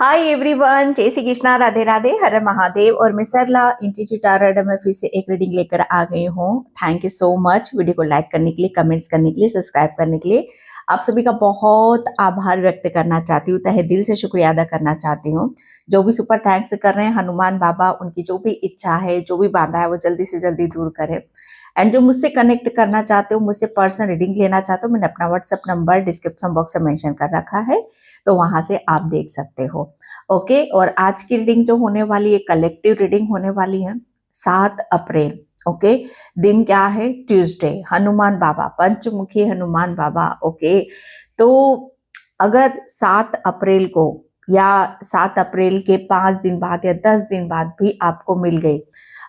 Hi everyone, जय श्री कृष्णा, राधे राधे, हर हर महादेव। और मैं सरला इंस्टीट्यूट टारगेट में फिर से एक रीडिंग लेकर आ गई हूँ। Thank you so much video को लाइक करने के लिए, कमेंट्स करने के लिए, सब्सक्राइब करने के लिए। आप सभी का बहुत आभार व्यक्त करना चाहती हूँ, तहे दिल से शुक्रिया अदा करना चाहती हूँ। जो भी सुपर थैंक्स कर रहे हैं, हनुमान बाबा उनकी जो भी इच्छा है, जो भी बाधा है, वो जल्दी से जल्दी दूर करें। एंड जो मुझसे कनेक्ट करना चाहते हो, मुझसे पर्सनल रीडिंग लेना चाहते हो, मैंने अपना व्हाट्सएप नंबर डिस्क्रिप्शन बॉक्स में मेंशन कर रखा है, तो वहां से आप देख सकते हो। ओके, और आज की रीडिंग जो होने वाली है, कलेक्टिव रीडिंग होने वाली है 7 अप्रैल। ओके, दिन क्या है? ट्यूसडे। हनुमान बाबा, पंचमुखी हनुमान बाबा। ओके, तो अगर 7 अप्रैल को या 7 अप्रैल के 5 दिन बाद या 10 दिन बाद भी आपको मिल गई,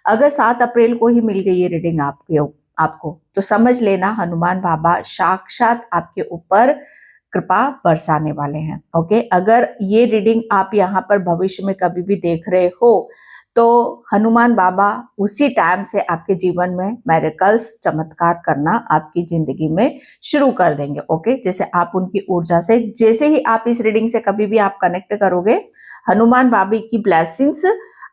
अगर 7 अप्रैल को ही मिल गई ये रीडिंग आपको तो समझ लेना हनुमान बाबा साक्षात आपके ऊपर कृपा बरसाने वाले हैं। ओके, अगर ये रीडिंग आप यहाँ पर भविष्य में कभी भी देख रहे हो, तो हनुमान बाबा उसी टाइम से आपके जीवन में मिरेकल्स, चमत्कार करना आपकी जिंदगी में शुरू कर देंगे। ओके, जैसे आप उनकी ऊर्जा से, जैसे ही आप इस रीडिंग से कभी भी आप कनेक्ट करोगे, हनुमान बाबा की ब्लेसिंग्स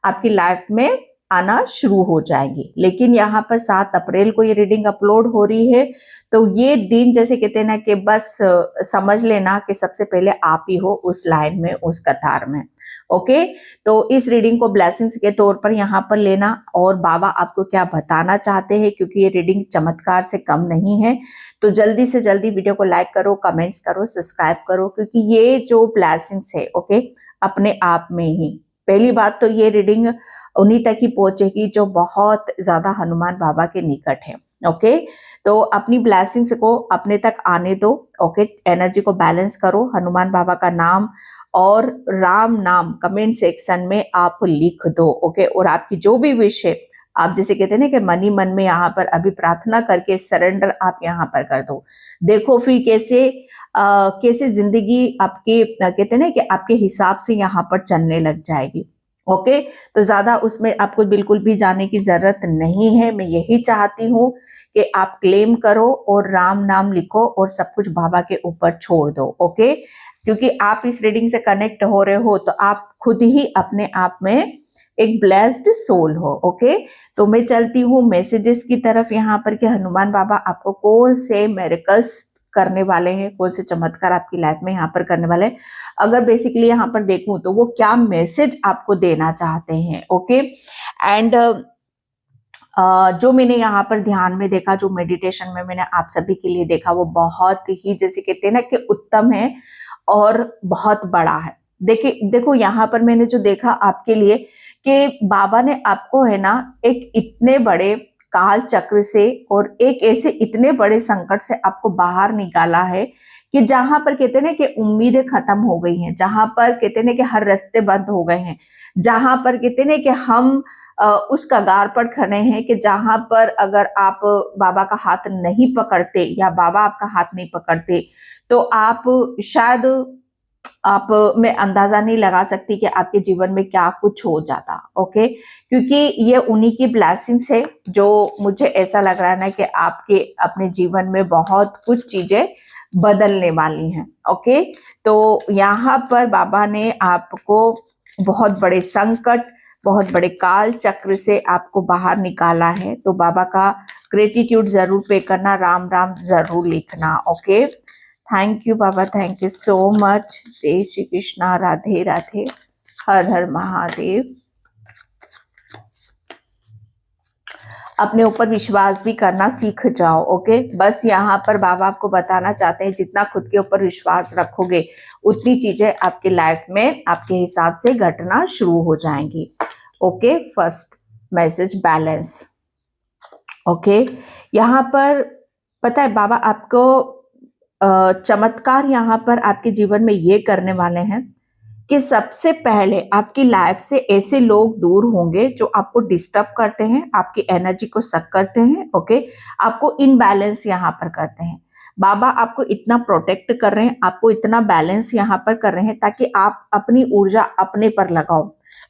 आपकी लाइफ में आना शुरू हो जाएंगी। लेकिन यहाँ पर 7 अप्रैल को ये रीडिंग अपलोड हो रही है, तो ये दिन जैसे कहते हैं ना कि बस समझ लेना कि सबसे पहले आप ही हो उस लाइन में, उस कतार में। ओके, तो इस रीडिंग को ब्लेसिंग्स के तौर पर यहाँ पर लेना, और बाबा आपको क्या बताना चाहते हैं, क्योंकि ये रीडिंग चमत्कार से कम नहीं है। तो जल्दी से जल्दी वीडियो को लाइक करो, कमेंट्स करो, सब्सक्राइब करो, क्योंकि ये जो ब्लेसिंग्स है, ओके, अपने आप में ही पहली बात तो ये रीडिंग उन्हीं तक ही पहुंचेगी जो बहुत ज्यादा हनुमान बाबा के निकट है। ओके, तो अपनी ब्लेसिंग्स को अपने तक आने दो। ओके, एनर्जी को बैलेंस करो। हनुमान बाबा का नाम और राम नाम कमेंट सेक्शन में आप लिख दो। ओके, और आपकी जो भी विश है, आप जैसे कहते हैं ना कि मन ही मन में यहाँ पर अभी प्रार्थना करके सरेंडर आप यहाँ पर कर दो। देखो फिर कैसे जिंदगी आपके कहते हैं ना कि आपके हिसाब से यहाँ पर चलने लग जाएगी। ओके, तो ज्यादा उसमें आपको बिल्कुल भी जाने की जरूरत नहीं है। मैं यही चाहती हूँ कि आप क्लेम करो और राम नाम लिखो और सब कुछ बाबा के ऊपर छोड़ दो। ओके, क्योंकि आप इस रीडिंग से कनेक्ट हो रहे हो, तो आप खुद ही अपने आप में एक ब्लेस्ड सोल हो। ओके, तो मैं चलती हूँ मैसेजेस की तरफ यहाँ पर कि हनुमान बाबा आपको कौन से मिरेकल्स करने वाले हैं, कौन से चमत्कार आपकी लाइफ में यहाँ पर करने वाले हैं। अगर बेसिकली यहाँ पर देखूं तो वो क्या मैसेज आपको देना चाहते हैं। ओके, एंड जो मैंने यहाँ पर ध्यान में देखा, जो मेडिटेशन में मैंने आप सभी के लिए देखा, वो बहुत ही जैसे कहते हैं ना कि उत्तम है और बहुत बड़ा है। देखो यहाँ पर मैंने जो देखा आपके लिए कि बाबा ने आपको है ना एक इतने बड़े काल चक्र से और एक ऐसे इतने बड़े संकट से आपको बाहर निकाला है कि जहां पर कहते हैं ना कि उम्मीदें खत्म हो गई हैं, जहां पर कहते हैं ना कि हर रास्ते बंद हो गए हैं, जहां पर कहते हैं ना कि हम उस कगार पर खड़े हैं कि जहां पर अगर आप बाबा का हाथ नहीं पकड़ते या बाबा आपका हाथ नहीं पकड़ते, तो आप शायद आप मैं अंदाजा नहीं लगा सकती कि आपके जीवन में क्या कुछ हो जाता। ओके, क्योंकि ये उन्हीं की ब्लेसिंग्स है, जो मुझे ऐसा लग रहा है ना कि आपके अपने जीवन में बहुत कुछ चीजें बदलने वाली हैं। ओके, तो यहाँ पर बाबा ने आपको बहुत बड़े संकट, बहुत बड़े काल चक्र से आपको बाहर निकाला है। तो बाबा का ग्रेटिट्यूड जरूर पे करना, राम राम जरूर लिखना। Okay, thank you Baba, thank you so much. जय श्री कृष्णा, राधे राधे, हर हर महादेव। अपने ऊपर विश्वास भी करना सीख जाओ। ओके, बस यहाँ पर बाबा आपको बताना चाहते हैं, जितना खुद के ऊपर विश्वास रखोगे, उतनी चीजें आपकी लाइफ में आपके हिसाब से घटना शुरू हो जाएंगी। Okay, first message balance. Okay, यहाँ पर पता है बाबा आपको चमत्कार यहाँ पर आपके जीवन में ये करने वाले हैं कि सबसे पहले आपकी लाइफ से ऐसे लोग दूर होंगे जो आपको डिस्टर्ब करते हैं, आपकी एनर्जी को सक करते हैं। ओके, आपको इनबैलेंस यहाँ पर करते हैं। बाबा आपको इतना प्रोटेक्ट कर रहे हैं, आपको इतना बैलेंस यहाँ पर कर रहे हैं ताकि आप अपनी ऊर्जा अपने पर लगाओ।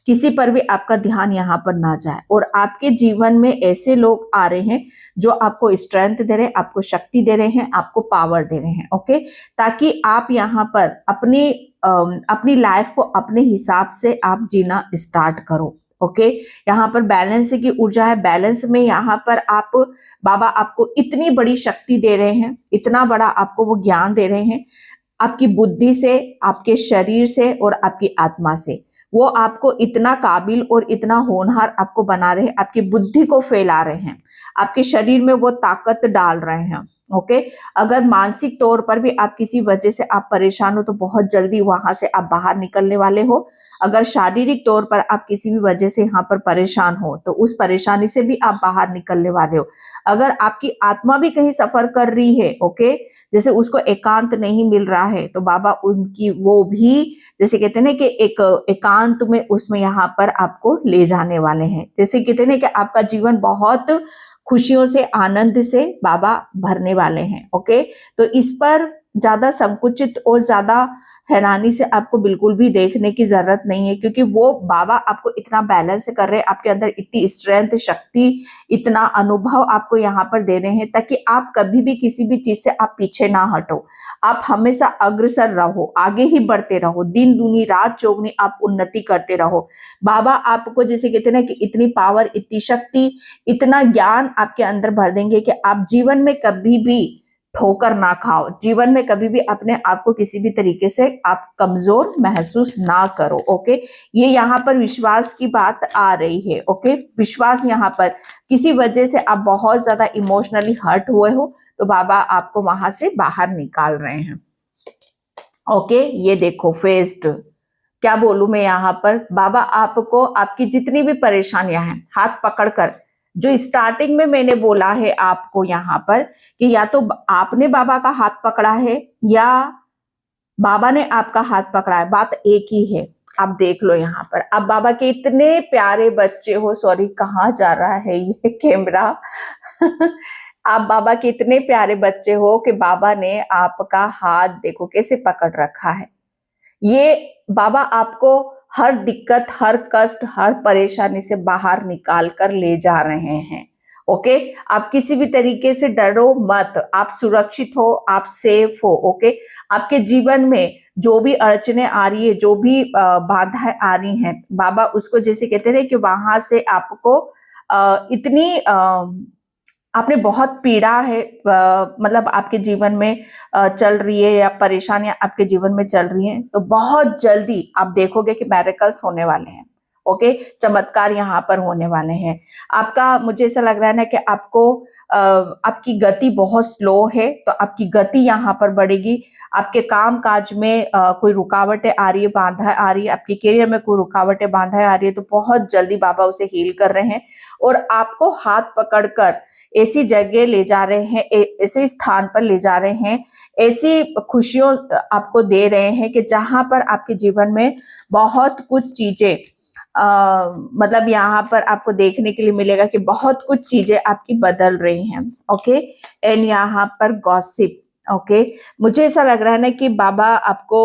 किसी पर भी आपका ध्यान यहाँ पर ना जाए, और आपके जीवन में ऐसे लोग आ रहे हैं जो आपको स्ट्रेंथ दे रहे हैं, आपको शक्ति दे रहे हैं, आपको पावर दे रहे हैं। ओके, ताकि आप यहाँ पर अपनी लाइफ को अपने हिसाब से आप जीना स्टार्ट करो। ओके, यहाँ पर बैलेंस की ऊर्जा है। बैलेंस में यहाँ पर आप, बाबा आपको इतनी बड़ी शक्ति दे रहे हैं, इतना बड़ा आपको वो ज्ञान दे रहे हैं, आपकी बुद्धि से, आपके शरीर से और आपकी आत्मा से। वो आपको इतना काबिल और इतना होनहार आपको बना रहे हैं, आपकी बुद्धि को फैला रहे हैं, आपके शरीर में वो ताकत डाल रहे हैं। ओके, अगर मानसिक तौर पर भी आप किसी वजह से आप परेशान हो तो बहुत जल्दी वहां से आप बाहर निकलने वाले हो। अगर शारीरिक तौर पर आप किसी भी वजह से यहाँ पर परेशान हो तो उस परेशानी से भी आप बाहर निकलने वाले हो। अगर आपकी आत्मा भी कहीं सफर कर रही है, ओके, जैसे उसको एकांत नहीं मिल रहा है, तो बाबा उनकी वो भी, जैसे कहते हैं ना कि एक एकांत में उसमें यहाँ पर आपको ले जाने वाले हैं। जैसे कहते हैं ना कि आपका जीवन बहुत खुशियों से, आनंद से बाबा भरने वाले हैं। ओके, तो इस पर ज्यादा संकुचित और ज्यादा हैरानी से आपको बिल्कुल भी देखने की जरूरत नहीं है, क्योंकि वो बाबा आपको इतना बैलेंस कर रहे हैं, आपके अंदर इतनी स्ट्रेंथ, शक्ति, इतना अनुभव आपको यहाँ पर दे रहे हैं, ताकि आप कभी भी किसी भी चीज से आप पीछे ना हटो, आप हमेशा अग्रसर रहो, आगे ही बढ़ते रहो, दिन दूनी रात चौगनी आप उन्नति करते रहो। बाबा आपको, जैसे कहते हैं ना कि इतनी पावर, इतनी शक्ति, इतना ज्ञान आपके अंदर भर देंगे कि आप जीवन में कभी भी ठोकर ना खाओ, जीवन में कभी भी अपने आप को किसी भी तरीके से आप कमजोर महसूस ना करो। ओके, ये यहाँ पर विश्वास की बात आ रही है। ओके, विश्वास, यहाँ पर किसी वजह से आप बहुत ज्यादा इमोशनली हर्ट हुए हो तो बाबा आपको वहां से बाहर निकाल रहे हैं। ओके, ये देखो फेस्ड, क्या बोलूं मैं, यहाँ पर बाबा आपको आपकी जितनी भी परेशानियां हैं हाथ पकड़कर, जो स्टार्टिंग में मैंने बोला है आपको यहाँ पर कि या तो आपने बाबा का हाथ पकड़ा है या बाबा ने आपका हाथ पकड़ा है, बात एक ही है। आप देख लो यहाँ पर, आप बाबा के इतने प्यारे बच्चे हो। सॉरी, कहाँ जा रहा है ये कैमरा आप बाबा के इतने प्यारे बच्चे हो कि बाबा ने आपका हाथ देखो कैसे पकड़ रखा है। ये बाबा आपको हर दिक्कत, हर कष्ट, हर परेशानी से बाहर निकाल कर ले जा रहे हैं। ओके, आप किसी भी तरीके से डरो मत, आप सुरक्षित हो, आप सेफ हो। ओके, आपके जीवन में जो भी अड़चने आ रही है, जो भी बाधाएं आ रही हैं, बाबा उसको, जैसे कहते हैं कि वहां से आपको इतनी आपने बहुत पीड़ा है, मतलब आपके जीवन में चल रही है, या परेशानियां आपके जीवन में चल रही हैं, तो बहुत जल्दी आप देखोगे कि मैरेकल्स होने वाले हैं। ओके, चमत्कार यहाँ पर होने वाले हैं। आपका, मुझे ऐसा लग रहा है ना कि आपको आपकी गति बहुत स्लो है, तो आपकी गति यहाँ पर बढ़ेगी। आपके काम काज में कोई रुकावटें आ रही है, बाधाएं आ रही है, आपके करियर में कोई रुकावटें, बाधाएं आ रही है, तो बहुत जल्दी बाबा उसे हील कर रहे हैं और आपको हाथ पकड़कर ऐसी जगह ले जा रहे हैं, ऐसे स्थान पर ले जा रहे हैं, ऐसी खुशियों आपको दे रहे हैं कि जहां पर आपके जीवन में बहुत कुछ चीजें मतलब यहाँ पर आपको देखने के लिए मिलेगा कि बहुत कुछ चीजें आपकी बदल रही हैं। ओके, एंड यहाँ पर गॉसिप। ओके, मुझे ऐसा लग रहा है ना कि बाबा आपको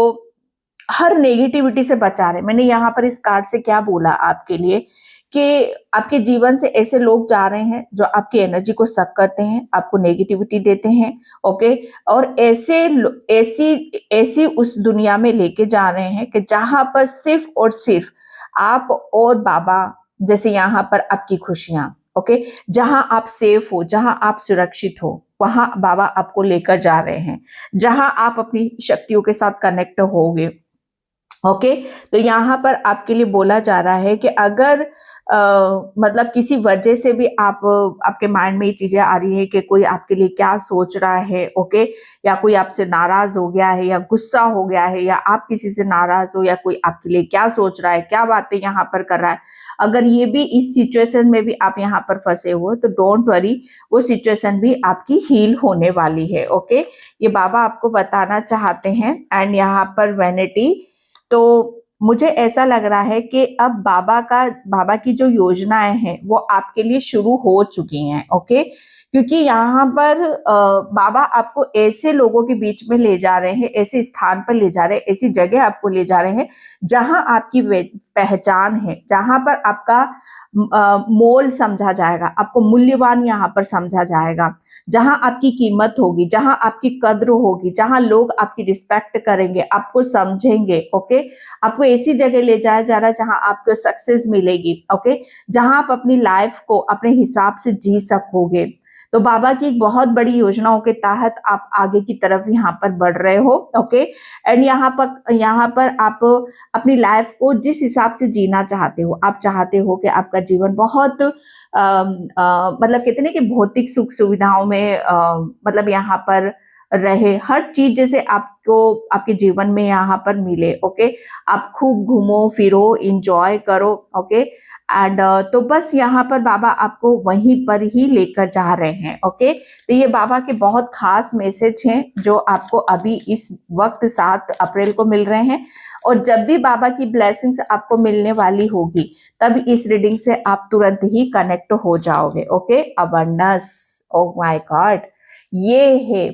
हर नेगेटिविटी से बचा रहे हैं। मैंने यहाँ पर इस कार्ड से क्या बोला आपके लिए कि आपके जीवन से ऐसे लोग जा रहे हैं जो आपकी एनर्जी को सक करते हैं, आपको नेगेटिविटी देते हैं। ओके, और ऐसी उस दुनिया में लेके जा रहे हैं कि जहां पर सिर्फ और सिर्फ आप और बाबा, जैसे यहाँ पर आपकी खुशियां। ओके, जहां आप सेफ हो, जहां आप सुरक्षित हो, वहां बाबा आपको लेकर जा रहे हैं, जहां आप अपनी शक्तियों के साथ कनेक्ट होगे। ओके, तो यहाँ पर आपके लिए बोला जा रहा है कि अगर मतलब किसी वजह से भी आपके माइंड में ये चीजें आ रही है कि कोई आपके लिए क्या सोच रहा है, ओके, या कोई आपसे नाराज हो गया है, या गुस्सा हो गया है, या आप किसी से नाराज हो, या कोई आपके लिए क्या सोच रहा है, क्या बातें यहाँ पर कर रहा है, अगर ये भी इस सिचुएशन में भी आप यहाँ पर फंसे हो तो डोंट वरी, वो सिचुएशन भी आपकी हील होने वाली है। ओके, ये बाबा आपको बताना चाहते हैं। एंड यहाँ पर वैनिटी, तो मुझे ऐसा लग रहा है कि अब बाबा की जो योजनाएं हैं वो आपके लिए शुरू हो चुकी हैं। ओके, क्योंकि यहाँ पर बाबा आपको ऐसे लोगों के बीच में ले जा रहे हैं, ऐसे स्थान पर ले जा रहे हैं, ऐसी जगह आपको ले जा रहे हैं जहां आपकी पहचान है, जहां पर आपका मोल समझा जाएगा, आपको मूल्यवान यहाँ पर समझा जाएगा, जहां आपकी कीमत होगी, जहां आपकी कद्र होगी, जहां लोग आपकी रिस्पेक्ट करेंगे, आपको समझेंगे। ओके, आपको ऐसी जगह ले जाया जा रहा है जहां आपको सक्सेस मिलेगी। ओके, जहां आप अपनी लाइफ को अपने हिसाब से जी सकोगे। तो बाबा की बहुत बड़ी योजनाओं के तहत आप आगे की तरफ यहाँ पर बढ़ रहे हो। ओके, एंड यहाँ पर आप अपनी लाइफ को जिस हिसाब से जीना चाहते हो, आप चाहते हो कि आपका जीवन बहुत मतलब कहते हैं कि भौतिक सुख सुविधाओं में मतलब यहाँ पर रहे, हर चीज जैसे आपको आपके जीवन में यहाँ पर मिले। ओके, आप खूब घूमो फिरो, इंजॉय करो। ओके, एंड तो बस यहाँ पर बाबा आपको वहीं पर ही लेकर जा रहे हैं। ओके, तो ये बाबा के बहुत खास मैसेज हैं जो आपको अभी इस वक्त 7 अप्रैल को मिल रहे हैं। और जब भी बाबा की ब्लेसिंग्स आपको मिलने वाली होगी तब इस रीडिंग से आप तुरंत ही कनेक्ट हो जाओगे। Okay, abundance, oh my God, ये है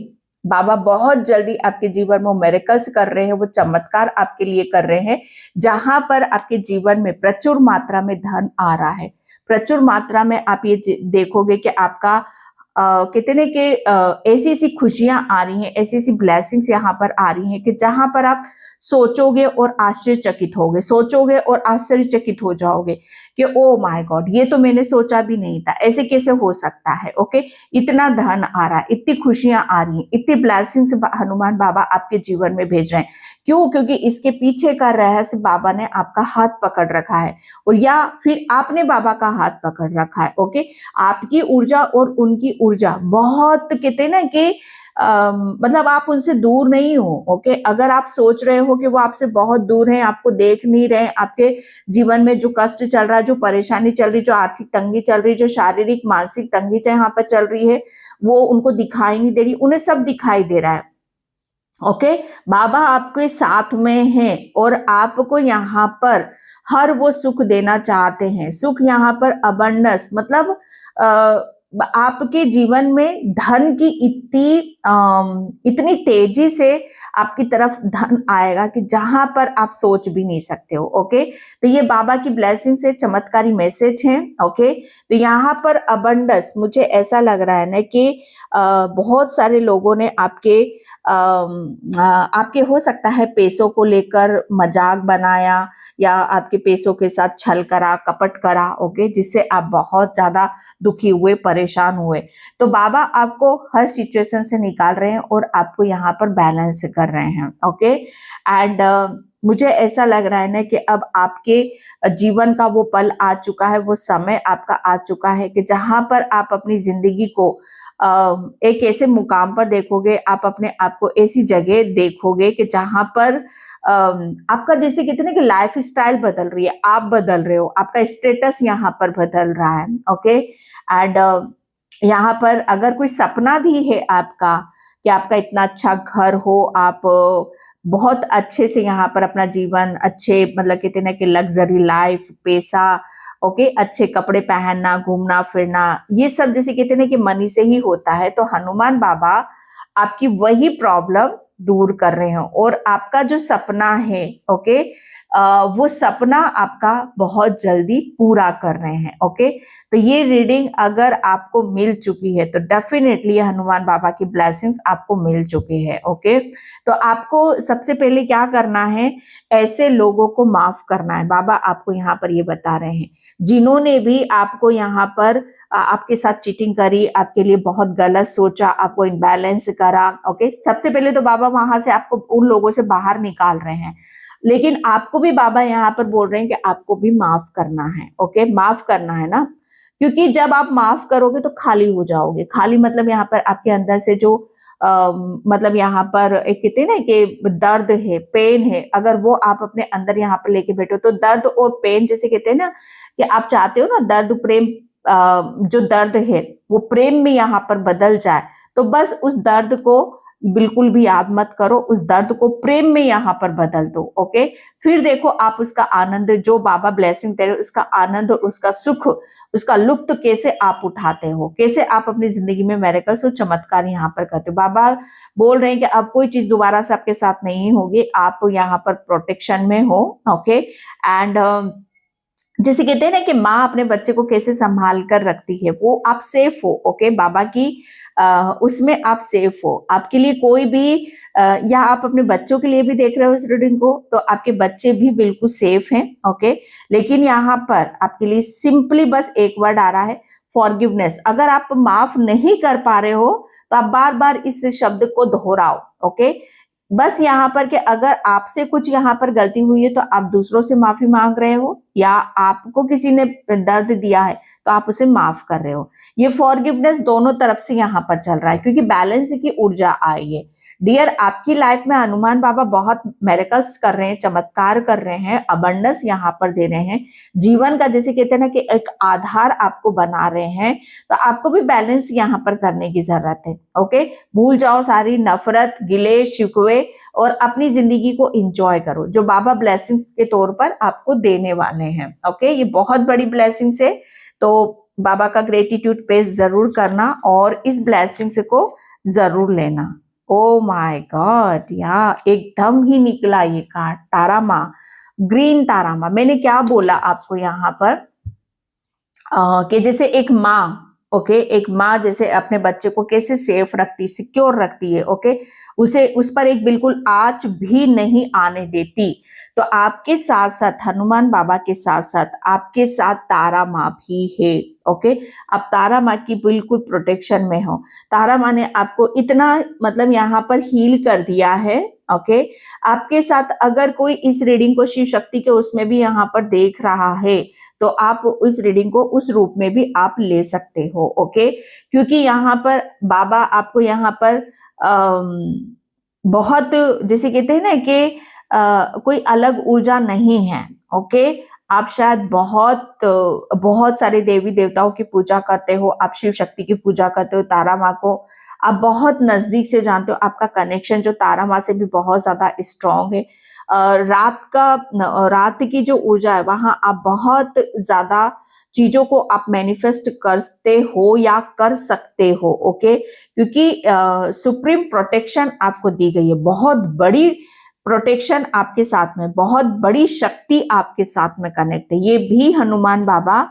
बाबा बहुत जल्दी आपके जीवन में मिरेकल्स कर रहे हैं, वो चमत्कार आपके लिए कर रहे हैं जहां पर आपके जीवन में प्रचुर मात्रा में धन आ रहा है। प्रचुर मात्रा में आप ये देखोगे कि आपका कितने के ऐसी ऐसी खुशियां आ रही हैं, ऐसी ऐसी ब्लेसिंग्स यहाँ पर आ रही हैं कि जहां पर आप सोचोगे और आश्चर्यचकित होगे, सोचोगे और आश्चर्यचकित हो जाओगे कि ओ माय गॉड, ये तो मैंने सोचा भी नहीं था, ऐसे कैसे हो सकता है। ओके, इतना धन आ रहा है, इतनी खुशियां आ रही हैं, इतनी ब्लेसिंग्स हनुमान बाबा आपके जीवन में भेज रहे हैं। क्यों? क्योंकि इसके पीछे का रहस्य बाबा ने आपका हाथ पकड़ रखा है, और या फिर आपने बाबा का हाथ पकड़ रखा है। ओके, आपकी ऊर्जा और उनकी ऊर्जा बहुत, कहते हैं ना कि मतलब आप उनसे दूर नहीं हो। ओके, अगर आप सोच रहे हो कि वो आपसे बहुत दूर हैं, आपको देख नहीं रहे, आपके जीवन में जो कष्ट चल रहा है, जो परेशानी चल रही, जो आर्थिक तंगी चल रही, जो शारीरिक मानसिक तंगी यहाँ पर चल रही है, वो उनको दिखाई नहीं दे रही, उन्हें सब दिखाई दे रहा है। ओके, बाबा आपके साथ में हैं और आपको यहाँ पर हर वो सुख देना चाहते हैं। सुख यहाँ पर अबंडेंस मतलब आपके जीवन में धन की इतनी तेजी से आपकी तरफ धन आएगा कि जहां पर आप सोच भी नहीं सकते हो। ओके, तो ये बाबा की ब्लेसिंग से चमत्कारी मैसेज हैं। ओके, तो यहाँ पर अबंडेंस मुझे ऐसा लग रहा है ना कि बहुत सारे लोगों ने आपके हो सकता है पैसों को लेकर मजाक बनाया या आपके पैसों के साथ छल करा, कपट करा। ओके, जिससे आप बहुत ज्यादा दुखी हुए, परेशान हुए। तो बाबा आपको हर सिचुएशन से निकाल रहे हैं और आपको यहाँ पर बैलेंस कर रहे हैं। ओके, एंड मुझे ऐसा लग रहा है ना कि अब आपके जीवन का वो पल आ चुका है, वो समय आपका आ चुका है कि जहां पर आप अपनी जिंदगी को एक ऐसे मुकाम पर देखोगे, आप अपने आप को ऐसी जगह देखोगे कि जहां पर आपका जैसे कहते हैं कि लाइफ स्टाइल बदल रही है, आप बदल रहे हो, आपका स्टेटस यहाँ पर बदल रहा है। ओके, एंड यहाँ पर अगर कोई सपना भी है आपका कि आपका इतना अच्छा घर हो, आप बहुत अच्छे से यहाँ पर अपना जीवन अच्छे मतलब कहते हैं कि लग्जरी लाइफ, पैसा, ओके, अच्छे कपड़े पहनना, घूमना फिरना, ये सब जैसे कहते हैं कि मनी से ही होता है। तो हनुमान बाबा आपकी वही प्रॉब्लम दूर कर रहे हैं और आपका जो सपना है, ओके, वो सपना आपका बहुत जल्दी पूरा कर रहे हैं। ओके, तो ये रीडिंग अगर आपको मिल चुकी है तो डेफिनेटली हनुमान बाबा की ब्लेसिंग्स आपको मिल चुकी है। ओके, तो आपको सबसे पहले क्या करना है, ऐसे लोगों को माफ करना है। बाबा आपको यहाँ पर ये बता रहे हैं जिन्होंने भी आपको यहाँ पर आपके साथ चीटिंग करी, आपके लिए बहुत गलत सोचा, आपको इम्बैलेंस करा। ओके, सबसे पहले तो बाबा वहां से आपको उन लोगों से बाहर निकाल रहे हैं, लेकिन आपको भी बाबा यहाँ पर बोल रहे हैं कि आपको भी माफ करना है। ओके, माफ करना है ना, क्योंकि जब आप माफ करोगे तो खाली हो जाओगे। खाली मतलब यहाँ पर आपके अंदर से जो मतलब यहाँ पर एक कहते हैं ना कि दर्द है, पेन है, अगर वो आप अपने अंदर यहाँ पर लेके बैठो तो दर्द और पेन जैसे कहते हैं ना कि आप चाहते हो ना दर्द प्रेम, जो दर्द है वो प्रेम में यहाँ पर बदल जाए, तो बस उस दर्द को बिल्कुल भी याद मत करो, उस दर्द को प्रेम में यहाँ पर बदल दो। ओके, फिर देखो आप उसका आनंद, जो बाबा ब्लेसिंग दे रहे हो, उसका आनंद और उसका सुख, उसका लुप्त कैसे आप उठाते हो, कैसे आप अपनी जिंदगी में मेरेकल्स और चमत्कार यहाँ पर करते हो। बाबा बोल रहे हैं कि अब कोई चीज दोबारा से आपके साथ नहीं होगी, आप यहाँ पर प्रोटेक्शन में हो। ओके, एंड जैसे कहते हैं ना कि माँ अपने बच्चे को कैसे संभाल कर रखती है, वो आप सेफ हो। ओके, बाबा की उसमें आप सेफ हो। आपके लिए कोई भी या आप अपने बच्चों के लिए भी देख रहे हो इस रीडिंग को, तो आपके बच्चे भी बिल्कुल सेफ हैं। ओके, लेकिन यहाँ पर आपके लिए सिंपली बस एक वर्ड आ रहा है, फॉरगिवनेस। अगर आप माफ नहीं कर पा रहे हो तो आप बार बार इस शब्द को दोहराओ। ओके, बस यहाँ पर कि अगर आपसे कुछ यहाँ पर गलती हुई है तो आप दूसरों से माफी मांग रहे हो, या आपको किसी ने दर्द दिया है तो आप उसे माफ कर रहे हो। ये फॉरगिवनेस दोनों तरफ से यहाँ पर चल रहा है, क्योंकि बैलेंस की ऊर्जा आई है। डियर, आपकी लाइफ में हनुमान बाबा बहुत मेरेकल्स कर रहे हैं, चमत्कार कर रहे हैं, अबंडेंस यहाँ पर दे रहे हैं। जीवन का जैसे कहते हैं ना कि एक आधार आपको बना रहे हैं, तो आपको भी बैलेंस यहाँ पर करने की जरूरत है। ओके, भूल जाओ सारी नफरत, गिले शिकवे और अपनी जिंदगी को एंजॉय करो, जो बाबा ब्लेसिंग्स के तौर पर आपको देने वाले हैं। ओके, ये बहुत बड़ी ब्लेसिंग्स है, तो बाबा का ग्रेटिट्यूड पे जरूर करना और इस ब्लेसिंग्स को जरूर लेना। ओ माय गॉड, या एकदम ही निकला ये कार्ड, तारा माँ, ग्रीन तारा माँ। मैंने क्या बोला आपको यहाँ पर कि जैसे एक माँ, ओके, एक माँ जैसे अपने बच्चे को कैसे सेफ रखती, सिक्योर रखती है। ओके, उसे उस पर एक बिल्कुल आंच भी नहीं आने देती, तो आपके साथ साथ हनुमान बाबा के साथ साथ आपके साथ तारा माँ भी है। ओके, आप तारा माँ की बिल्कुल प्रोटेक्शन में हो। तारा माँ ने आपको इतना मतलब यहाँ पर हील कर दिया है। ओके, आपके साथ अगर कोई इस रीडिंग को शिव शक्ति के उसमें भी यहाँ पर देख रहा है, तो आप इस रीडिंग को उस रूप में भी आप ले सकते हो। ओके, क्योंकि यहाँ पर बाबा आपको यहाँ पर बहुत जैसे कहते हैं ना कि कोई अलग ऊर्जा नहीं है। ओके, आप शायद बहुत सारे देवी देवताओं की पूजा करते हो, आप शिव शक्ति की पूजा करते हो, तारा माँ को आप बहुत नजदीक से जानते हो, आपका कनेक्शन जो तारा माँ से भी बहुत ज्यादा स्ट्रांग है। रात की जो ऊर्जा है वहां आप बहुत ज्यादा चीजों को आप मैनिफेस्ट करते हो या कर सकते हो। ओके, क्योंकि सुप्रीम प्रोटेक्शन आपको दी गई है, बहुत बड़ी प्रोटेक्शन आपके साथ में, बहुत बड़ी शक्ति आपके साथ में कनेक्ट है। ये भी हनुमान बाबा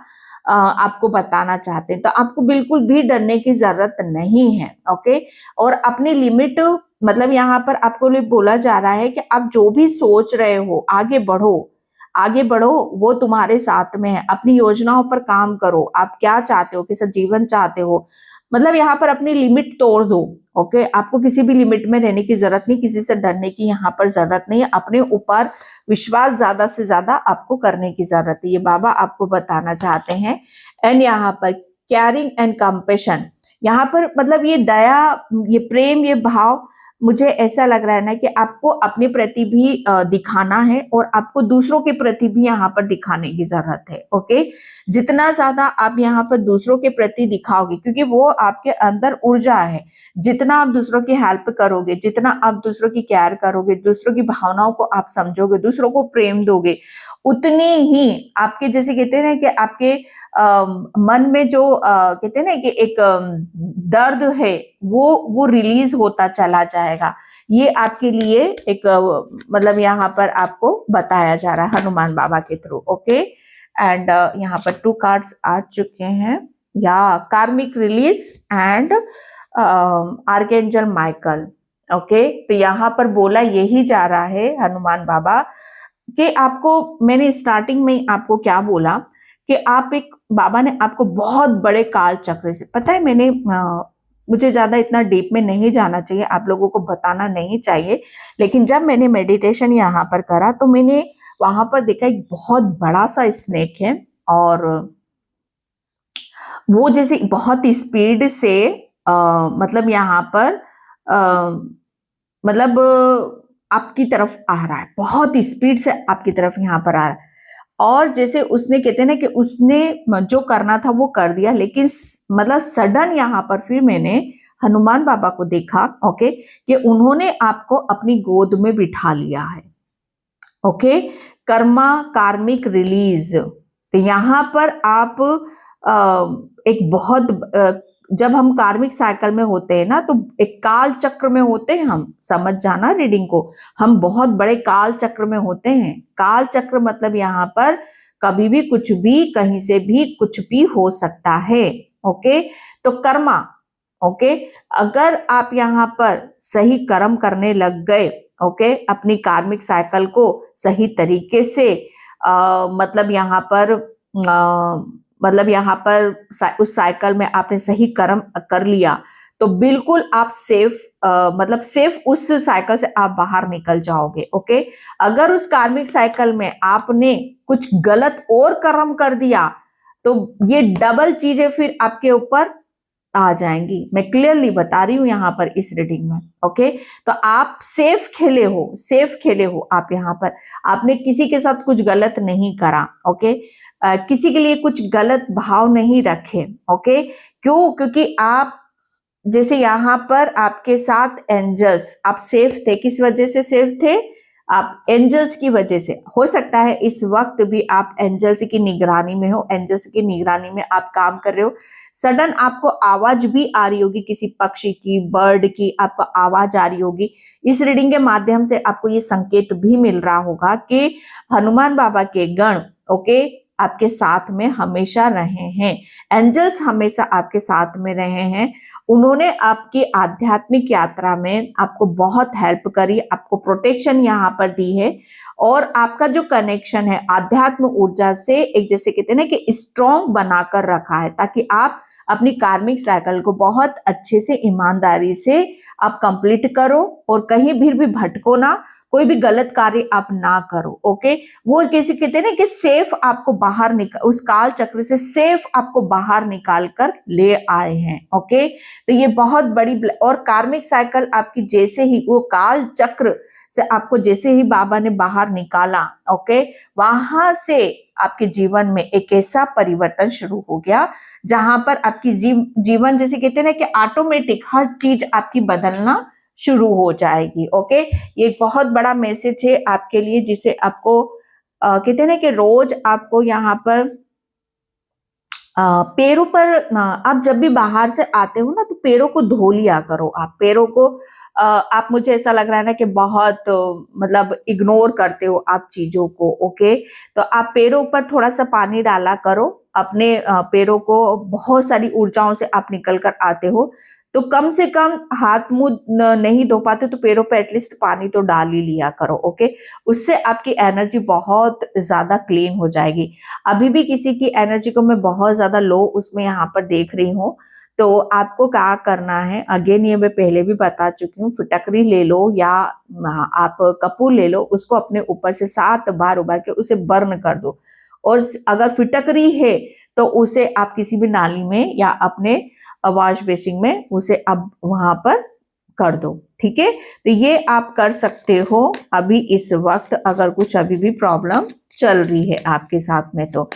आपको बताना चाहते हैं, तो आपको बिल्कुल भी डरने की जरूरत नहीं है। ओके, और अपनी लिमिट मतलब यहाँ पर आपको बोला जा रहा है कि आप जो भी सोच रहे हो आगे बढ़ो, आगे बढ़ो, वो तुम्हारे साथ में है। अपनी योजनाओं पर काम करो, आप क्या चाहते हो, कैसा जीवन चाहते हो, मतलब यहाँ पर अपनी लिमिट तोड़ दो। ओके, आपको किसी भी लिमिट में रहने की जरूरत नहीं, किसी से डरने की यहाँ पर जरूरत नहीं है। अपने ऊपर विश्वास ज्यादा से ज्यादा आपको करने की जरूरत है, ये बाबा आपको बताना चाहते हैं। एंड यहाँ पर केयरिंग एंड कंपैशन, यहाँ पर मतलब ये दया, ये प्रेम, ये भाव, मुझे ऐसा लग रहा है ना कि आपको अपने प्रति भी दिखाना है और आपको दूसरों के प्रति भी यहाँ पर दिखाने की जरूरत है। ओके, जितना ज्यादा आप यहाँ पर दूसरों के प्रति दिखाओगे, क्योंकि वो आपके अंदर ऊर्जा है, जितना आप दूसरों की हेल्प करोगे, जितना आप दूसरों की केयर करोगे, दूसरों की भावनाओं को आप समझोगे, दूसरों को प्रेम दोगे, उतनी ही आपके जैसे कहते हैं ना कि आपके मन में जो कहते हैं ना कि एक दर्द है वो रिलीज होता चला जाएगा। ये आपके लिए एक मतलब यहाँ पर आपको बताया जा रहा है हनुमान बाबा के थ्रू। ओके, एंड यहाँ पर 2 कार्ड्स आ चुके हैं, या कार्मिक release and archangel Michael. Okay, तो यहाँ पर बोला यही जा रहा है हनुमान बाबा कि आपको, मैंने स्टार्टिंग में आपको क्या बोला कि आप एक, बाबा ने आपको बहुत बड़े काल चक्र से, पता है मैंने मुझे ज्यादा इतना डीप में नहीं जाना चाहिए, आप लोगों को बताना नहीं चाहिए, लेकिन जब मैंने मेडिटेशन यहाँ पर करा तो मैंने वहां पर देखा एक बहुत बड़ा सा स्नेक है, और वो जैसे बहुत स्पीड से मतलब यहाँ पर मतलब आपकी तरफ आ रहा है, बहुत स्पीड से आपकी तरफ यहाँ पर आ रहा है, और जैसे उसने कहते हैं ना कि उसने जो करना था वो कर दिया, लेकिन मतलब सडन यहाँ पर फिर मैंने हनुमान बाबा को देखा, ओके, कि उन्होंने आपको अपनी गोद में बिठा लिया है, ओके। कर्मा कार्मिक रिलीज, तो यहाँ पर आप एक बहुत जब हम कार्मिक साइकिल में होते हैं ना, तो एक काल चक्र में होते हैं हम, समझ जाना रीडिंग को, हम बहुत बड़े काल चक्र में होते हैं। काल चक्र मतलब यहाँ पर कभी भी कुछ भी कहीं से भी कुछ भी हो सकता है, ओके। तो कर्मा, ओके, अगर आप यहाँ पर सही कर्म करने लग गए, ओके, अपनी कार्मिक साइकिल को सही तरीके से मतलब यहाँ पर उस साइकिल में आपने सही कर्म कर लिया, तो बिल्कुल आप सेफ मतलब सेफ उस साइकिल से आप बाहर निकल जाओगे, ओके। अगर उस कार्मिक साइकिल में आपने कुछ गलत और कर्म कर दिया, तो ये डबल चीजें फिर आपके ऊपर आ जाएंगी। मैं क्लियरली बता रही हूं यहां पर इस रीडिंग में, ओके। तो आप सेफ खेले हो आप, यहां पर आपने किसी के साथ कुछ गलत नहीं करा, ओके। किसी के लिए कुछ गलत भाव नहीं रखे, ओके। क्यों? क्योंकि आप जैसे यहाँ पर आपके साथ एंजल्स, आप सेफ थे। किस वजह से सेफ थे? आप एंजल्स की वजह से। हो सकता है इस वक्त भी आप एंजल्स की निगरानी में हो, एंजल्स की निगरानी में आप काम कर रहे हो। सडन आपको आवाज भी आ रही होगी, किसी पक्षी की, बर्ड की आपको आवाज आ रही होगी। इस रीडिंग के माध्यम से आपको ये संकेत भी मिल रहा होगा कि हनुमान बाबा के गण, ओके, आपके साथ में हमेशा रहे हैं। एंजल्स हमेशा आपके साथ में रहे हैं। उन्होंने आपकी आध्यात्मिक यात्रा में आपको बहुत हेल्प करी, आपको प्रोटेक्शन यहाँ पर दी है, और आपका जो कनेक्शन है आध्यात्म ऊर्जा से, एक जैसे कहते हैं ना कि स्ट्रॉन्ग बनाकर रखा है, ताकि आप अपनी कार्मिक साइकिल को बहुत अच्छे से ईमानदारी से आप कंप्लीट करो और कहीं भी भटको ना, कोई भी गलत कार्य आप ना करो, ओके। वो कैसे कहते हैं ना कि सेफ आपको बाहर निकाल, उस काल चक्र से सेफ आपको बाहर निकाल कर ले आए हैं, ओके। तो ये बहुत बड़ी, और कार्मिक साइकिल आपकी जैसे ही वो काल चक्र से आपको जैसे ही बाबा ने बाहर निकाला, ओके, वहां से आपके जीवन में एक ऐसा परिवर्तन शुरू हो गया जहां पर आपकी जीवन जैसे कहते हैं ना कि ऑटोमेटिक हर चीज आपकी बदलना शुरू हो जाएगी, ओके। ये एक बहुत बड़ा मैसेज है आपके लिए, जिसे आपको कहते हैं ना कि रोज आपको यहाँ पर पैरों पर आप जब भी बाहर से आते हो ना, तो पैरों को धो लिया करो। आप पैरों को आप, मुझे ऐसा लग रहा है ना कि बहुत मतलब इग्नोर करते हो आप चीजों को, ओके। तो आप पैरों पर थोड़ा सा पानी डाला करो, अपने पैरों को, बहुत सारी ऊर्जाओं से आप निकल कर आते हो, तो कम से कम हाथ मुंह नहीं धो पाते तो पैरों पे एटलीस्ट पानी तो डाल ही लिया करो, ओके। उससे आपकी एनर्जी बहुत ज्यादा क्लीन हो जाएगी। अभी भी किसी की एनर्जी को मैं बहुत ज्यादा लो उसमें यहाँ पर देख रही हूँ, तो आपको क्या करना है, अगेन ये मैं पहले भी बता चुकी हूँ, फिटकरी ले लो या आप कपूर ले लो, उसको अपने ऊपर से 7 बार उबाल के उसे बर्न कर दो। और अगर फिटकरी है तो उसे आप किसी भी नाली में या अपने वॉश बेसिन में उसे अब वहां पर कर दो, ठीक है। तो ये आप कर सकते हो अभी इस वक्त, अगर कुछ अभी भी प्रॉब्लम चल रही है आपके साथ में, तो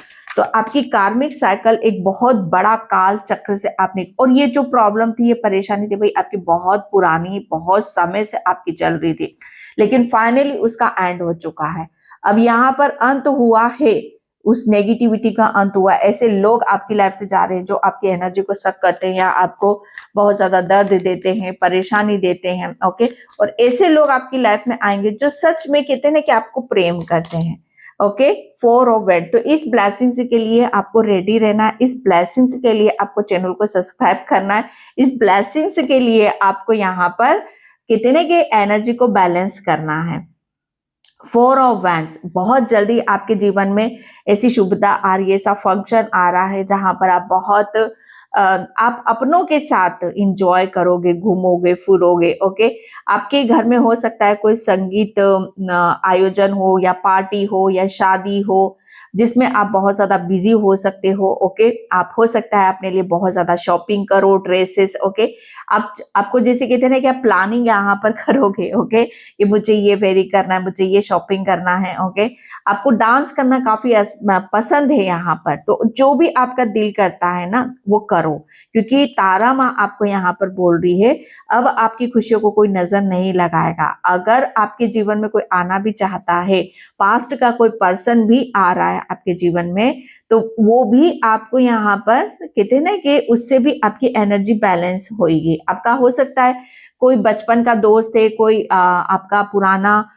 आपकी कार्मिक साइकिल एक बहुत बड़ा काल चक्र से आपने, और ये जो प्रॉब्लम थी, ये परेशानी थी भाई आपकी बहुत पुरानी, बहुत समय से आपकी चल रही थी, लेकिन फाइनली उसका एंड हो चुका है। अब यहाँ पर अंत हुआ है, उस नेगेटिविटी का अंत हुआ। ऐसे लोग आपकी लाइफ से जा रहे हैं जो आपकी एनर्जी को सक करते हैं या आपको बहुत ज्यादा दर्द देते हैं, परेशानी देते हैं, ओके। और ऐसे लोग आपकी लाइफ में आएंगे जो सच में कहते हैं ना कि आपको प्रेम करते हैं, ओके। 4 of went. तो इस ब्लेसिंग्स के लिए आपको रेडी रहना है, इस ब्लेसिंग्स के लिए आपको चैनल को सब्सक्राइब करना है, इस ब्लेसिंग्स के लिए आपको यहाँ पर कहते हैं ना कि एनर्जी को बैलेंस करना है। 4 ऑफ वैंड्स, बहुत जल्दी आपके जीवन में ऐसी शुभता आ रही है, ऐसा फंक्शन आ रहा है जहां पर आप बहुत आप अपनों के साथ इंजॉय करोगे, घूमोगे फिरोगे, ओके। आपके घर में हो सकता है कोई संगीत आयोजन हो या पार्टी हो या शादी हो, जिसमें आप बहुत ज्यादा बिजी हो सकते हो। ओके, आप हो सकता है अपने लिए बहुत ज्यादा शॉपिंग करो, ड्रेसेस। ओके, आपको जैसे कहते हैं ना कि आप प्लानिंग यहाँ पर करोगे। ओके, कि मुझे ये वेरी करना है, मुझे ये शॉपिंग करना है। ओके, आपको डांस करना काफी पसंद है यहाँ पर, तो जो भी आपका दिल करता है ना वो करो, क्योंकि तारा माँ आपको यहाँ पर बोल रही है अब आपकी खुशियों को कोई नजर नहीं लगाएगा। अगर आपके जीवन में कोई आना भी चाहता है, पास्ट का कोई पर्सन भी आ रहा है आपके जीवन में, तो वो भी आपको यहाँ पर कहते हैं ना कि उससे भी आपकी एनर्जी बैलेंस होगी। आपका हो सकता है कोई बचपन का दोस्त है, कोई आपका पुराना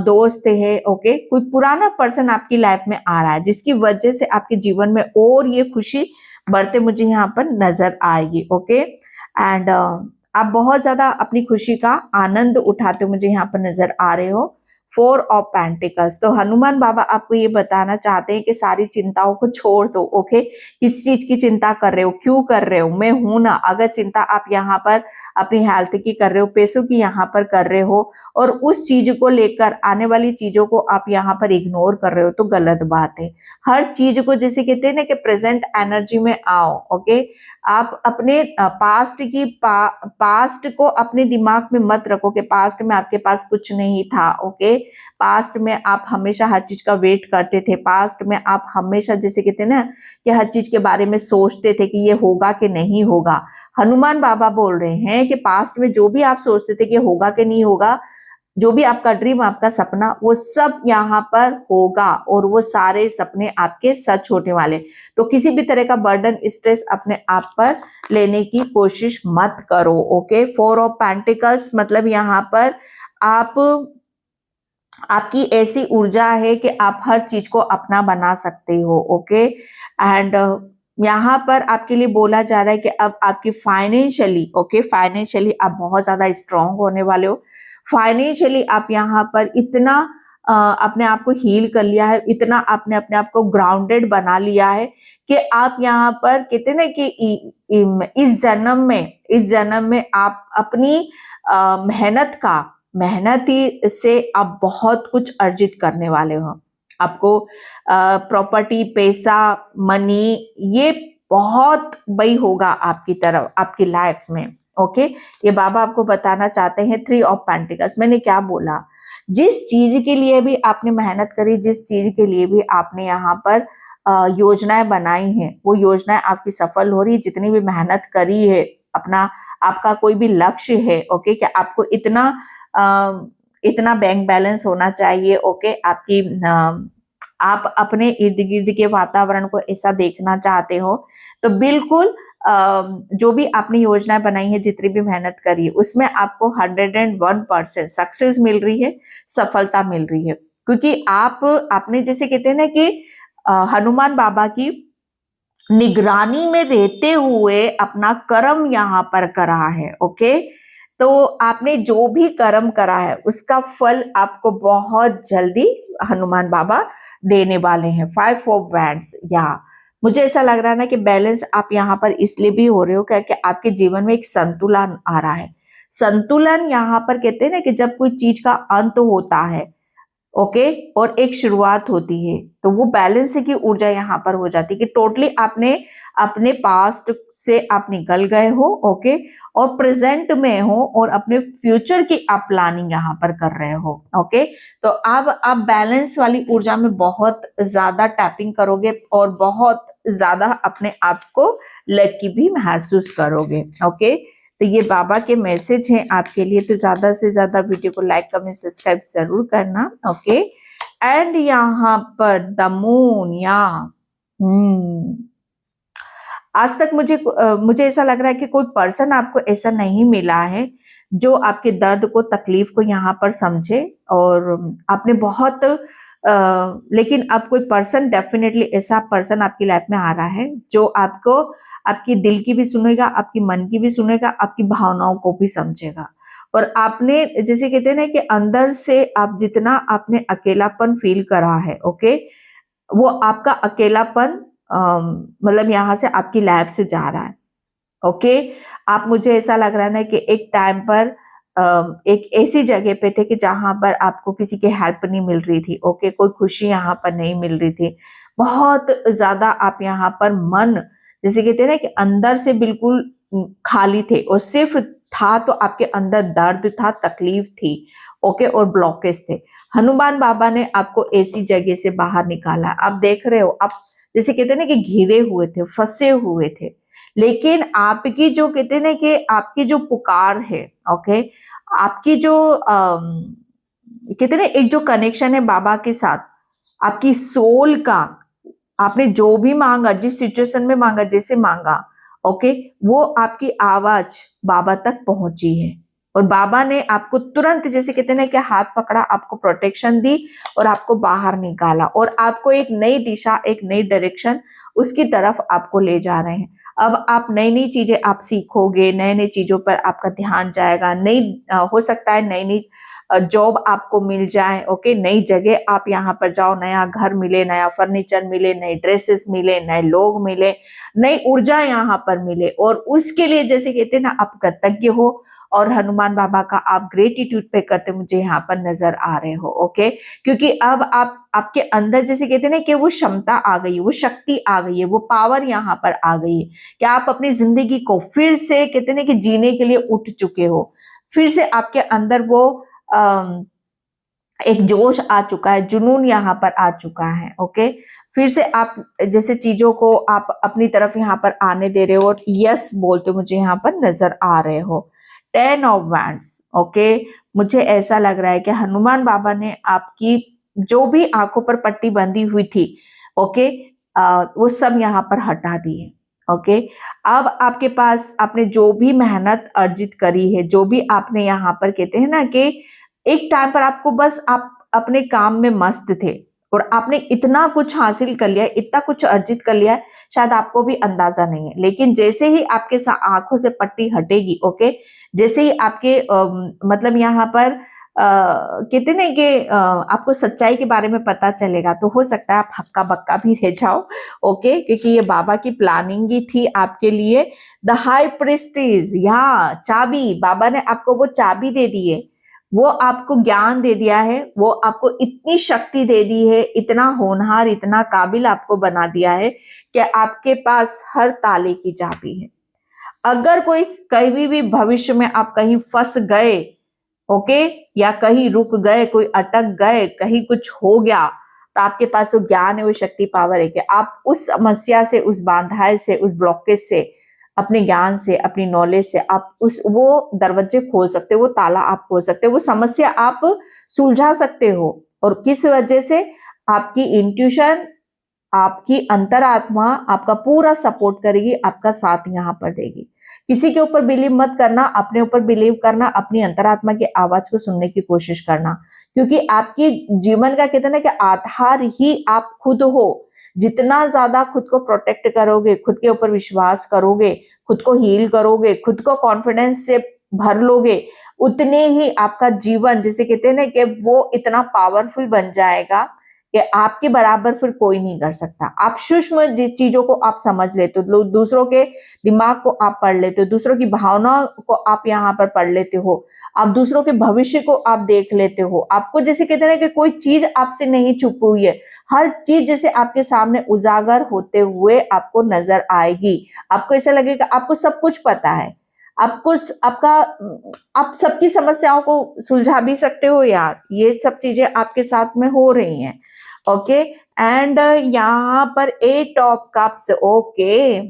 दोस्त है। ओके, कोई पुराना पर्सन आपकी लाइफ में आ रहा है जिसकी वजह से आपके जीवन में और ये खुशी बढ़ते मुझे यहाँ पर नजर आएगी। ओके, एंड आप बहुत ज्यादा अपनी खुशी का आनंद उठाते मुझे यहाँ पर नजर आ रहे हो। 4 ऑफ पेंटिकल्स, तो हनुमान बाबा आपको ये बताना चाहते हैं कि सारी चिंताओं को छोड़ दो। ओके, किस चीज की चिंता कर रहे हो, क्यों कर रहे हो, मैं हूं ना। अगर चिंता आप यहाँ पर अपनी हेल्थ की कर रहे हो, पैसों की यहाँ पर कर रहे हो, और उस चीज को लेकर आने वाली चीजों को आप यहाँ पर इग्नोर कर रहे हो, तो गलत बात है। हर चीज को जैसे कहते हैं ना कि प्रेजेंट एनर्जी में आओ। ओके, आप अपने पास्ट को अपने दिमाग में मत रखो कि पास्ट में आपके पास कुछ नहीं था। ओके, पास्ट में आप हमेशा हर चीज का वेट करते थे, पास्ट में आप हमेशा जैसे कहते हैं ना कि हर चीज के बारे में सोचते थे कि ये होगा कि नहीं होगा। हनुमान बाबा बोल रहे हैं कि पास्ट में जो भी आप सोचते थे कि होगा कि नहीं होगा, जो भी आपका ड्रीम, आपका सपना, वो सब यहाँ पर होगा, और वो सारे सपने आपके सच होने वाले। तो किसी भी तरह का बर्डन, स्ट्रेस अपने आप पर लेने की कोशिश मत करो। ओके, 4 ऑफ पेंटिकल्स मतलब यहाँ पर आपकी ऐसी ऊर्जा है कि आप हर चीज को अपना बना सकते हो। ओके, एंड यहाँ पर आपके लिए बोला जा रहा है कि अब आपकी फाइनेंशियली, ओके, फाइनेंशियली आप बहुत ज्यादा स्ट्रांग होने वाले हो। फाइनेंशियली आप यहाँ पर इतना अपने आप को हील कर लिया है, इतना आपने अपने आप को ग्राउंडेड बना लिया है कि आप यहाँ पर कहते ना कि इस जन्म में आप अपनी मेहनती से आप बहुत कुछ अर्जित करने वाले हो। आपको प्रॉपर्टी, पैसा, मनी, ये बहुत बड़ी होगा आपकी तरफ, आपकी लाइफ में। ओके, ये बाबा आपको बताना चाहते हैं 3 ऑफ पेंटिकल्स। मैंने क्या बोला, जिस चीज के लिए भी आपने मेहनत करी, जिस चीज के लिए भी आपने यहाँ पर योजनाएं बनाई हैं, वो योजनाएं आपकी सफल हो रही है। जितनी भी मेहनत करी है, अपना आपका कोई भी लक्ष्य है, ओके, कि आपको इतना बैंक बैलेंस होना चाहिए। ओके, आप अपने इर्द गिर्द के वातावरण को ऐसा देखना चाहते हो, तो बिल्कुल जो भी आपने योजनाएं बनाई है, जितनी भी मेहनत करी है, उसमें आपको 101% सक्सेस मिल रही है, सफलता मिल रही है। क्योंकि आपने जैसे कहते हैं ना कि हनुमान बाबा की निगरानी में रहते हुए अपना कर्म यहाँ पर करा है। ओके, तो आपने जो भी कर्म करा है उसका फल आपको बहुत जल्दी हनुमान बाबा देने वाले हैं। 5 ऑफ वैंड्स, या मुझे ऐसा लग रहा है ना कि बैलेंस आप यहाँ पर इसलिए भी हो रहे हो क्योंकि आपके जीवन में एक संतुलन आ रहा है। संतुलन यहाँ पर कहते हैं ना कि जब कोई चीज का अंत होता है, ओके, और एक शुरुआत होती है, तो वो बैलेंस की ऊर्जा यहाँ पर हो जाती है कि टोटली आपने अपने पास्ट से आप निकल गए हो। ओके, और प्रेजेंट में हो, और अपने फ्यूचर की आप प्लानिंग यहाँ पर कर रहे हो। ओके, तो अब आप बैलेंस वाली ऊर्जा में बहुत ज्यादा टैपिंग करोगे और बहुत ज्यादा अपने आप को लकी भी महसूस करोगे। ओके, तो ये बाबा के मैसेज हैं आपके लिए। तो ज्यादा से ज्यादा वीडियो को लाइक, कमेंट, सब्सक्राइब जरूर करना। ओके, एंड यहाँ पर द मून, या आज तक मुझे ऐसा लग रहा है कि कोई पर्सन आपको ऐसा नहीं मिला है जो आपके दर्द को, तकलीफ को यहाँ पर समझे, और आपने बहुत लेकिन अब कोई पर्सन, डेफिनेटली ऐसा पर्सन आपकी लाइफ में आ रहा है जो आपको, आपकी दिल की भी सुनेगा, आपकी मन की भी सुनेगा, आपकी भावनाओं को भी समझेगा। और आपने जैसे कहते हैं ना कि अंदर से आप जितना आपने अकेलापन फील करा है, ओके, वो आपका अकेलापन मतलब यहाँ से आपकी लाइफ से जा रहा है। ओके, आप, मुझे ऐसा लग रहा है ना कि एक टाइम पर एक ऐसी जगह पे थे कि जहां पर आपको किसी की हेल्प नहीं मिल रही थी, ओके, कोई खुशी यहाँ पर नहीं मिल रही थी, बहुत ज्यादा आप यहाँ पर मन, जैसे कहते हैं ना कि अंदर से बिल्कुल खाली थे, और सिर्फ था तो आपके अंदर दर्द था, तकलीफ थी, ओके, और ब्लॉकेज थे। हनुमान बाबा ने आपको ऐसी जगह से बाहर निकाला। आप देख रहे हो, आप जैसे कहते हैं ना कि घिरे हुए थे, फंसे हुए थे, लेकिन आपकी जो कहते हैं ना कि आपकी जो पुकार है, ओके, आपकी जो कहते हैं ना एक जो कनेक्शन है बाबा के साथ, आपकी सोल का, आपने जो भी मांगा, जिस सिचुएशन में मांगा, जैसे मांगा, ओके, वो आपकी आवाज बाबा तक पहुंची है, और बाबा ने आपको तुरंत, जैसे कहते हैं ना कि हाथ पकड़ा, आपको प्रोटेक्शन दी और आपको बाहर निकाला, और आपको एक नई दिशा, एक नई डायरेक्शन उसकी तरफ आपको ले जा रहे हैं। अब आप नई नई चीजें आप सीखोगे, नए नई चीजों पर आपका ध्यान जाएगा, नई हो सकता है नई नई जॉब आपको मिल जाए, ओके, नई जगह आप यहाँ पर जाओ, नया घर मिले, नया फर्नीचर मिले, नए ड्रेसेस मिले, नए लोग मिले, नई ऊर्जा यहाँ पर मिले, और उसके लिए जैसे कहते हैं ना आप कृतज्ञ हो, और हनुमान बाबा का आप ग्रेटिट्यूड पे करते मुझे यहाँ पर नजर आ रहे हो, ओके, क्योंकि अब आप आपके अंदर जैसे कहते हैं ना कि वो क्षमता आ गई है, वो शक्ति आ गई है, वो पावर यहाँ पर आ गई है कि आप अपनी जिंदगी को फिर से कहते हैं ना कि जीने के लिए उठ चुके हो, फिर से आपके अंदर वो एक जोश आ चुका है, जुनून यहाँ पर आ चुका है, ओके, फिर से आप जैसे चीजों को आप अपनी तरफ यहाँ पर आने दे रहे हो, और यस बोलते मुझे यहाँ पर नजर आ रहे हो। 10 ऑफ वैंड्स, ओके, मुझे ऐसा लग रहा है कि हनुमान बाबा ने आपकी जो भी आंखों पर पट्टी बंधी हुई थी, ओके, वो सब यहाँ पर हटा दी है, ओके। अब आपके पास आपने जो भी मेहनत अर्जित करी है, जो भी आपने यहाँ पर कहते हैं ना कि एक टाइम पर आपको बस आप अपने काम में मस्त थे, और आपने इतना कुछ हासिल कर लिया, इतना कुछ अर्जित कर लिया है, शायद आपको भी अंदाजा नहीं है, लेकिन जैसे ही आपके आंखों से पट्टी हटेगी, ओके, जैसे ही आपके मतलब यहाँ पर कहते ना कि आपको सच्चाई के बारे में पता चलेगा, तो हो सकता है आप हक्का बक्का भी रह जाओ, ओके, क्योंकि ये बाबा की प्लानिंग ही थी आपके लिए। द हाई प्रिस्टिस, यहाँ चाबी, बाबा ने आपको वो चाबी दे दी है, वो आपको ज्ञान दे दिया है, वो आपको इतनी शक्ति दे दी है, इतना होनहार, इतना काबिल आपको बना दिया है कि आपके पास हर ताले की चाबी है। अगर कोई कभी भी भविष्य में आप कहीं फंस गए, ओके, या कहीं रुक गए, कोई अटक गए, कहीं कुछ हो गया, तो आपके पास वो ज्ञान है, वो शक्ति, पावर है कि आप उस समस्या से, उस बांधाई से, उस ब्लॉकेज से, अपने ज्ञान से, अपनी नॉलेज से आप उस वो दरवाजे खोल सकते हो, वो ताला आप खोल सकते हो, वो समस्या आप सुलझा सकते हो। और किस वजह से? आपकी इंट्यूशन, आपकी अंतरात्मा आपका पूरा सपोर्ट करेगी, आपका साथ यहाँ पर देगी। किसी के ऊपर बिलीव मत करना, अपने ऊपर बिलीव करना, अपनी अंतरात्मा की आवाज को सुनने की कोशिश करना, क्योंकि आपकी जीवन का कहते हैं ना कि आधार ही आप खुद हो। जितना ज्यादा खुद को प्रोटेक्ट करोगे, खुद के ऊपर विश्वास करोगे, खुद को हील करोगे, खुद को कॉन्फिडेंस से भर लोगे, उतने ही आपका जीवन जैसे कहते हैं ना कि वो इतना पावरफुल बन जाएगा कि आपके बराबर फिर कोई नहीं कर सकता। आप सूक्ष्म जिस चीजों को आप समझ लेते हो, दूसरों के दिमाग को आप पढ़ लेते हो, दूसरों की भावनाओं को आप यहाँ पर पढ़ लेते हो, आप दूसरों के भविष्य को आप देख लेते हो। आपको जैसे कहते हैं ना कि कोई चीज आपसे नहीं छुपी हुई है, हर चीज जैसे आपके सामने उजागर होते हुए आपको नजर आएगी। आपको ऐसा लगेगा आपको सब कुछ पता है, आपको आपका आप सबकी समस्याओं को सुलझा भी सकते हो यार। ये सब चीजें आपके साथ में हो रही हैं, ओके। एंड यहाँ पर 8 ऑफ कप्स, ओके,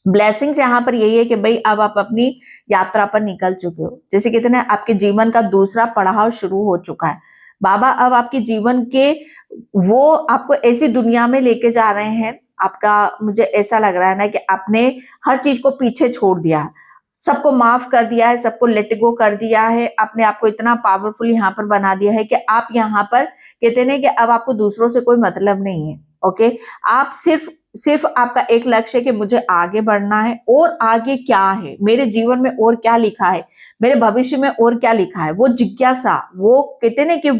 ब्लेसिंग्स यहाँ पर यही है कि भाई अब आप अपनी यात्रा पर निकल चुके हो। जैसे कहते हैं आपके जीवन का दूसरा पड़ाव शुरू हो चुका है। बाबा अब आपके जीवन के वो आपको ऐसी दुनिया में लेके जा रहे हैं, आपका मुझे ऐसा लग रहा है ना कि आपने हर चीज को पीछे छोड़ दिया, सबको माफ कर दिया है, सबको लेट गो कर दिया है, अपने आप को इतना पावरफुल यहाँ पर बना दिया है कि आप यहाँ पर कहते हैं कि अब आपको दूसरों से कोई मतलब नहीं है, ओके। आप सिर्फ आपका एक लक्ष्य है कि मुझे आगे बढ़ना है, और आगे क्या है मेरे जीवन में, और क्या लिखा है मेरे भविष्य में, और क्या लिखा है, वो जिज्ञासा, वो कहते हैं कि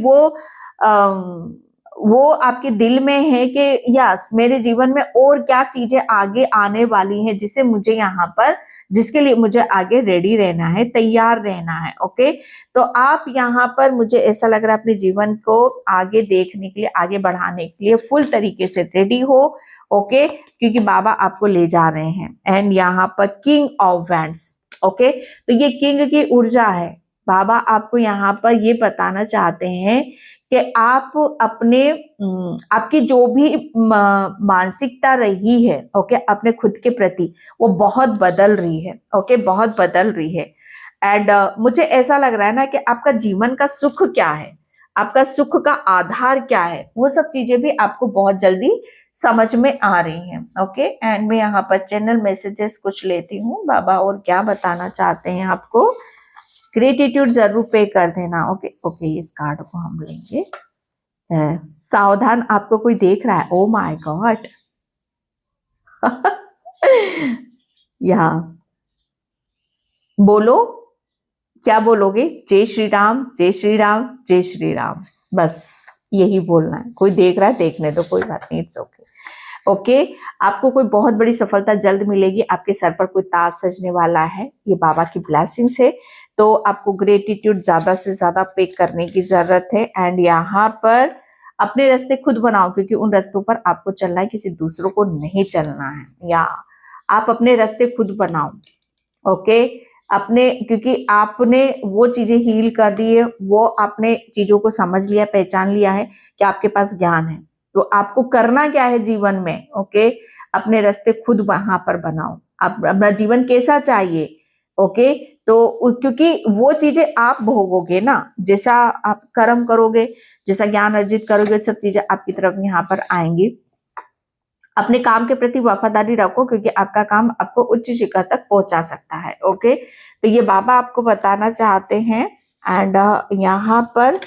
वो आपके दिल में है कि यस मेरे जीवन में और क्या चीजें आगे आने वाली हैं जिसे मुझे यहाँ पर जिसके लिए मुझे आगे रेडी रहना है, तैयार रहना है। ओके, तो आप यहाँ पर मुझे ऐसा लग रहा है अपने जीवन को आगे देखने के लिए, आगे बढ़ाने के लिए फुल तरीके से रेडी हो। ओके, क्योंकि बाबा आपको ले जा रहे हैं। एंड यहाँ पर किंग ऑफ वैंड्स, ओके, तो ये किंग की ऊर्जा है। बाबा आपको यहाँ पर ये बताना चाहते हैं कि आप अपने आपकी जो भी मानसिकता रही है, ओके, अपने खुद के प्रति, वो बहुत बदल रही है। ओके, बहुत बदल रही है। एंड मुझे ऐसा लग रहा है ना कि आपका जीवन का सुख क्या है, आपका सुख का आधार क्या है, वो सब चीजें भी आपको बहुत जल्दी समझ में आ रही हैं। ओके, एंड मैं यहाँ पर चैनल मैसेजेस कुछ लेती हूँ, बाबा और क्या बताना चाहते हैं आपको। ग्रेटिट्यूड जरूर पे कर देना। ओके ओके, इस कार्ड को हम लेंगे। सावधान, आपको कोई देख रहा है। Oh my God. यहाँ बोलो, क्या बोलोगे? जय श्री राम, जय श्री राम, जय श्री राम, बस यही बोलना है। कोई देख रहा है, देखने दो, कोई बात नहीं, इट्स ओके। ओके, आपको कोई बहुत बड़ी सफलता जल्द मिलेगी। आपके सर पर कोई ताज सजने वाला है, ये बाबा की ब्लेसिंग्स है। तो आपको ग्रेटिट्यूड ज्यादा से ज्यादा पे करने की जरूरत है। एंड यहाँ पर अपने रास्ते खुद बनाओ, क्योंकि उन रास्तों पर आपको चलना है, किसी दूसरों को नहीं चलना है। या आप अपने रास्ते खुद बनाओ। ओके, अपने, क्योंकि आपने वो चीजें हील कर दी है, वो आपने चीजों को समझ लिया, पहचान लिया है कि आपके पास ज्ञान है। तो आपको करना क्या है जीवन में? ओके, अपने रास्ते खुद वहां पर बनाओ। आप अपना जीवन कैसा चाहिए? ओके, तो क्योंकि वो चीजें आप भोगोगे ना, जैसा आप कर्म करोगे, जैसा ज्ञान अर्जित करोगे, सब चीजें आपकी तरफ यहाँ पर आएंगी। अपने काम के प्रति वफादारी रखो, क्योंकि आपका काम आपको उच्च शिखर तक पहुंचा सकता है। ओके, तो ये बाबा आपको बताना चाहते हैं। एंड यहाँ पर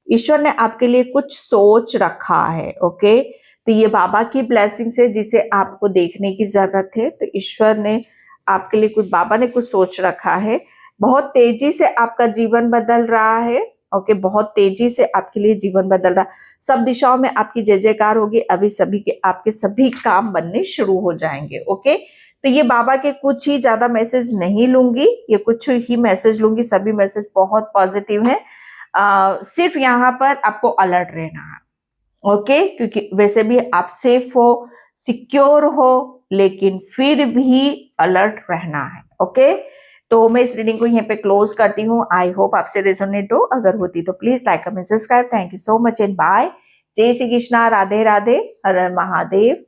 ईश्वर ने आपके लिए कुछ सोच रखा है। ओके, तो ये बाबा की ब्लेसिंग है, जिसे आपको देखने की जरूरत है। तो ईश्वर ने आपके लिए कुछ, बाबा ने कुछ सोच रखा है। बहुत तेजी से आपका जीवन बदल रहा है। ओके, बहुत तेजी से आपके लिए जीवन बदल रहा है। सब दिशाओं में आपकी जय जयकार होगी। अभी सभी के आपके सभी काम बनने शुरू हो जाएंगे। ओके, तो ये बाबा के कुछ ही ज्यादा मैसेज नहीं लूंगी, ये कुछ ही मैसेज लूंगी। सभी मैसेज बहुत पॉजिटिव है। सिर्फ यहाँ पर आपको अलर्ट रहना है। ओके, क्योंकि वैसे भी आप सेफ हो, सिक्योर हो, लेकिन फिर भी अलर्ट रहना है। ओके, तो मैं इस रीडिंग को यहीं पे क्लोज करती हूँ। आई होप आपसे रेजोनेट हो। अगर होती तो please like, comment, subscribe. Thank you so much and bye. जय श्री कृष्णा, राधे राधे, हर हर महादेव।